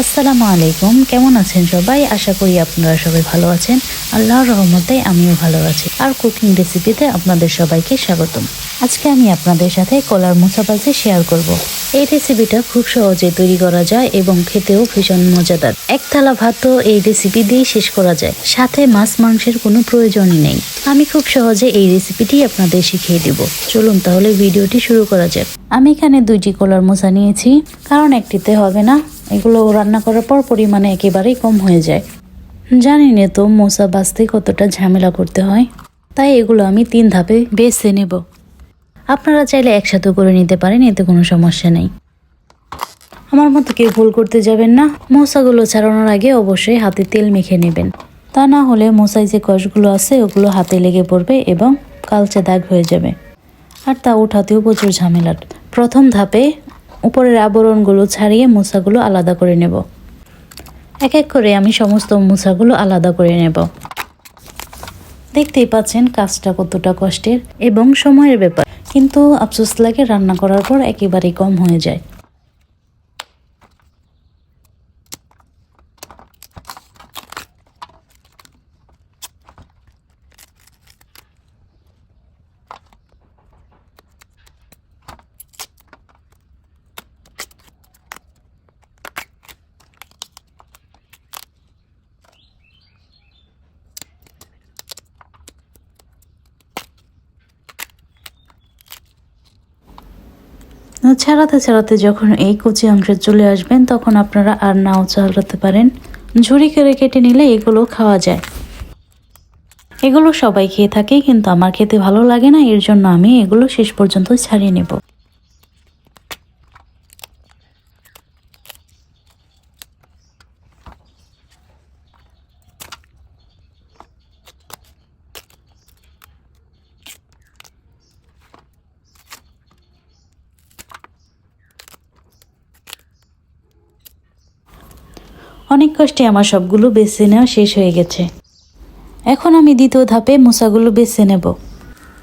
আসসালামু আলাইকুম, কেমন আছেন সবাই? আশা করি আপনারা সবাই ভালো আছেন। আল্লাহর রহমতে আমিও ভালো আছি। আর কুকিং রেসিপিতে আপনাদের সবাইকে স্বাগতম। আজকে আমি আপনাদের সাথে কলার মোচা ভাজি শেয়ার করব। এই রেসিপিটা খুব সহজে তৈরি করা যায় এবং খেতেও ভীষণ মজাদার। এক থালা ভাতও এই রেসিপি দিয়ে শেষ করা যায়, সাথে মাছ মাংসের কোনো প্রয়োজনই নেই। আমি খুব সহজে এই রেসিপিটি আপনাদের শিখিয়ে দিব। চলুন তাহলে ভিডিওটি শুরু করা যাক। আমি এখানে 2টি কলার মোচা নিয়েছি, কারণ একটিতে হবে না। এগুলো রান্না করার পর পরিমাণে একেবারেই কম হয়ে যায়। জানি না তো মোচা বাছতে কতটা ঝামেলা করতে হয়, তাই এগুলো আমি 3 ধাপে বেছে নেব। আপনারা চাইলে একসাথে করে নিতে পারেন, এতে কোনো সমস্যা নেই। আমার মতো কেউ ভুল করতে যাবেন না। মোচাগুলো ছাড়ানোর আগে অবশ্যই হাতে তেল মেখে নেবেন, তা না হলে মোচায় যে কষগুলো আছে ওগুলো হাতে লেগে পড়বে এবং কালচে দাগ হয়ে যাবে, আর তা উঠাতেও প্রচুর ঝামেলার। প্রথম ধাপে উপরের আবরণগুলো ছাড়িয়ে মোচাগুলো আলাদা করে নেব। এক এক করে আমি সমস্ত মোচাগুলো আলাদা করে নেব। দেখতেই পাচ্ছেন কাজটা কতটা কষ্টের এবং সময়ের ব্যাপার, কিন্তু আফসোস লাগে রান্না করার পর একেবারেই কম হয়ে যায়। ছাড়াতে ছাড়াতে যখন এই কুচি অংশে চলে আসবেন, তখন আপনারা আর নাও ছাড়াতে পারেন। ঝুরি করে কেটে নিলে এগুলো খাওয়া যায়। এগুলো সবাই খেয়ে থাকে, কিন্তু আমার খেতে ভালো লাগে না, এর জন্য আমি এগুলো শেষ পর্যন্ত ছাড়িয়ে নেব। অনেক কষ্টে আমার সবগুলো বেছে নেওয়া শেষ হয়ে গেছে। এখন আমি দ্বিতীয় ধাপে মোচাগুলো বেছে নেব।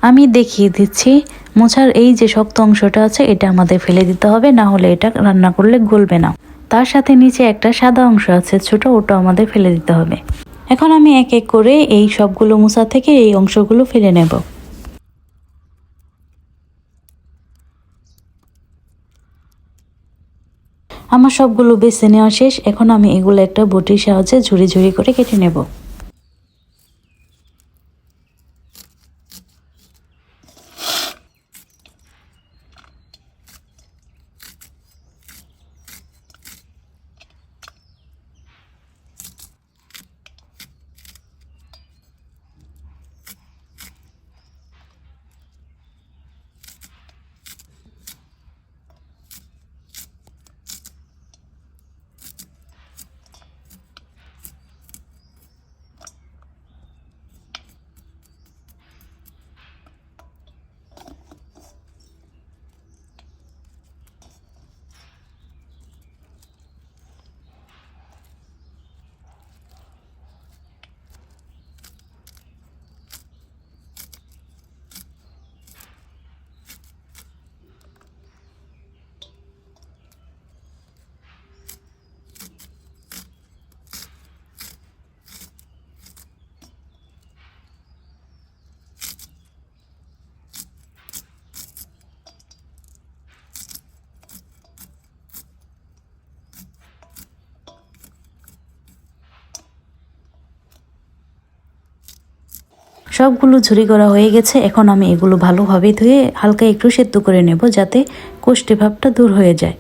আমি দেখিয়ে দিচ্ছি। মোচার এই যে শক্ত অংশটা আছে, এটা আমাদের ফেলে দিতে হবে, না হলে এটা রান্না করলে গলবে না। তার সাথে নিচে একটা সাদা অংশ আছে ছোট, ওটা আমাদের ফেলে দিতে হবে। এখন আমি এক এক করে এই সবগুলো মোচা থেকে এই অংশগুলো ফেলে নেব। আমার সবগুলো বেছে নেওয়া শেষ। এখন আমি এগুলো একটা বটির সাহায্যে ঝুড়ি ঝুড়ি করে কেটে নেব। সবগুলো ঝুরি করা হয়ে গেছে। এখন আমি এগুলো ভালোভাবে ধুয়ে হালকা একটু সেদ্ধ করে নেব, যাতে কোষ্ঠী ভাবটা দূর হয়ে যায়।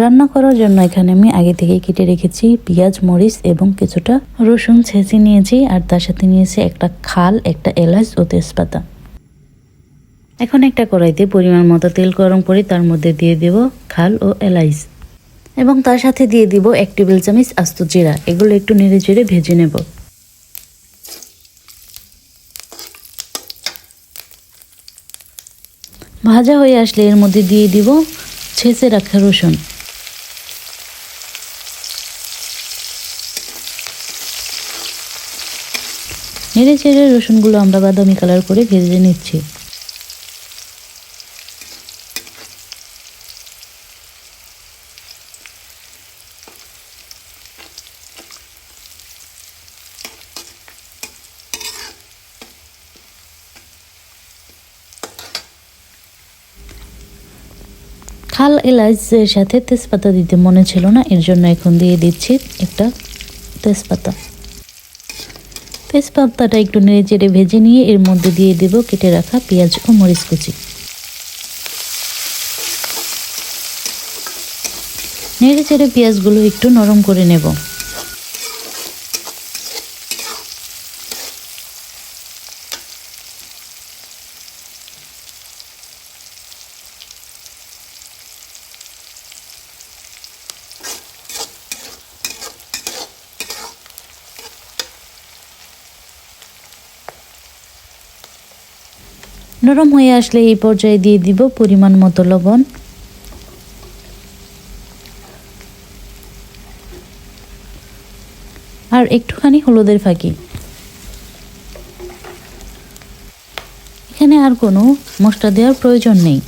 রান্না করার জন্য এখানে আমি আগে থেকে কেটে রেখেছি পেঁয়াজ, মরিচ এবং কিছুটা রসুন ছেঁচে নিয়েছি, আর তার সাথে নিয়েছি একটা খাল, একটা এলাচ ও তেজপাতা। এখন একটা কড়াইতে পরিমাণ মতো তেল গরম করে তার মধ্যে দিয়ে দেব খাল ও এলাচ, এবং তার সাথে দিয়ে দিব 1 টেবিল চামচ আস্ত জিরা। এগুলো একটু নেড়ে চেড়ে ভেজে নেব। ভাজা হয়ে আসলে এর মধ্যে দিয়ে দিব ছেঁচে রাখা রসুন। নেড়ে চেড়ে রসুনগুলো আমরা বাদামি কালার করে ভেজে নিচ্ছি। এলাচের সাথে তেজপাতা দিতে মনে ছিল না, এর জন্য এখন দিয়ে দিচ্ছি একটা তেজপাতা। তেজপাতাটা একটু নেড়ে চেড়ে ভেজে নিয়ে এর মধ্যে দিয়ে দেব কেটে রাখা পেঁয়াজ ও মরিচ কুচি। নেড়ে চেড়ে পেঁয়াজগুলো একটু নরম করে নেব। নরম হয়ে আসলে এই পর্যায়ে দিয়ে দিব পরিমাণ মতো লবণ, আর একটুখানি হলুদের ফাঁকি। এখানে আর কোনো মশলা দেওয়ার প্রয়োজন নেই।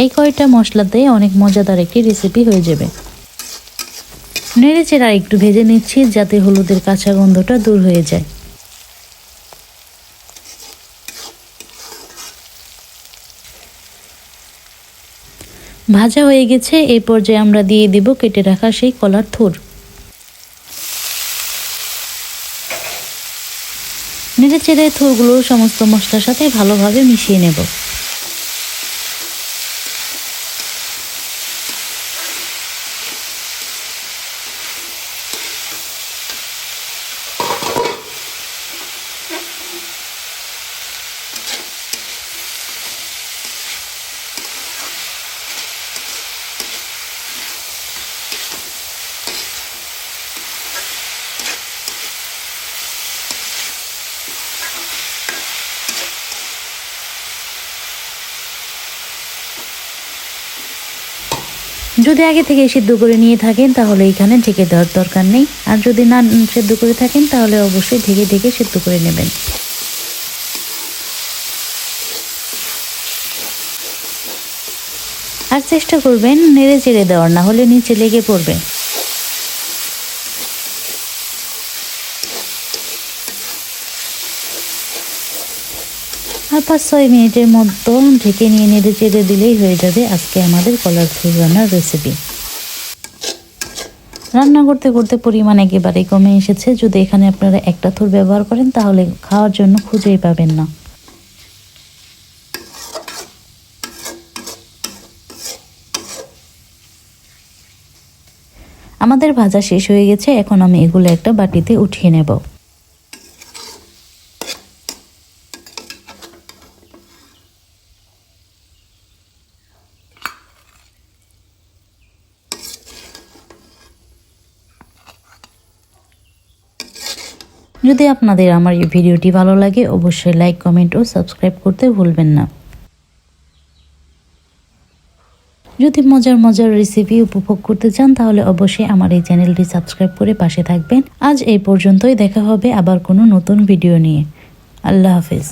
এই কয়টা মশলাতে অনেক মজাদার একটি রেসিপি হয়ে যাবে। নেড়ে চেড়ে আর একটু ভেজে নিচ্ছি যাতে হলুদের কাঁচা গন্ধটা দূর হয়ে যায়। ভাজা হয়ে গেছে, এই পর্যায়ে আমরা দিয়ে দিব কেটে রাখা সেই কলার থুর। নেড়ে চেড়ে থুরগুলো সমস্ত মশলার সাথে ভালোভাবে মিশিয়ে নেব। যদি আগে থেকে সিদ্ধ করে নিয়ে থাকেন তাহলে এখানে ঢেকে দেওয়ার দরকার নেই, আর যদি না সিদ্ধ করে থাকেন তাহলে অবশ্যই ঢেকে ঢেকে সিদ্ধ করে নেবেন। আর চেষ্টা করবেন নেড়ে চেড়ে দেওয়ার, না হলে নিচে লেগে পড়বে। আর 5-6 মিনিটের মতো ঢেকে নিয়ে নেড়ে চেড়ে দিলেই হয়ে যাবে আজকে আমাদের কলার থুর রান্নার রেসিপি। রান্না করতে করতে পরিমাণ একেবারেই কমে এসেছে। যদি এখানে আপনারা একটা থুর ব্যবহার করেন তাহলে খাওয়ার জন্য খুঁজেই পাবেন না। আমাদের ভাজা শেষ হয়ে গেছে, এখন আমি এগুলো একটা বাটিতে উঠিয়ে নেব। যদি আপনাদের আমার এই ভিডিওটি ভালো লাগে অবশ্যই লাইক, কমেন্ট ও সাবস্ক্রাইব করতে ভুলবেন না। যদি মজার মজার রেসিপি উপভোগ করতে চান তাহলে অবশ্যই আমার এই চ্যানেলটি সাবস্ক্রাইব করে পাশে থাকবেন। আজ এই পর্যন্তই, দেখা হবে আবার কোনো নতুন ভিডিও নিয়ে। আল্লাহ হাফেজ।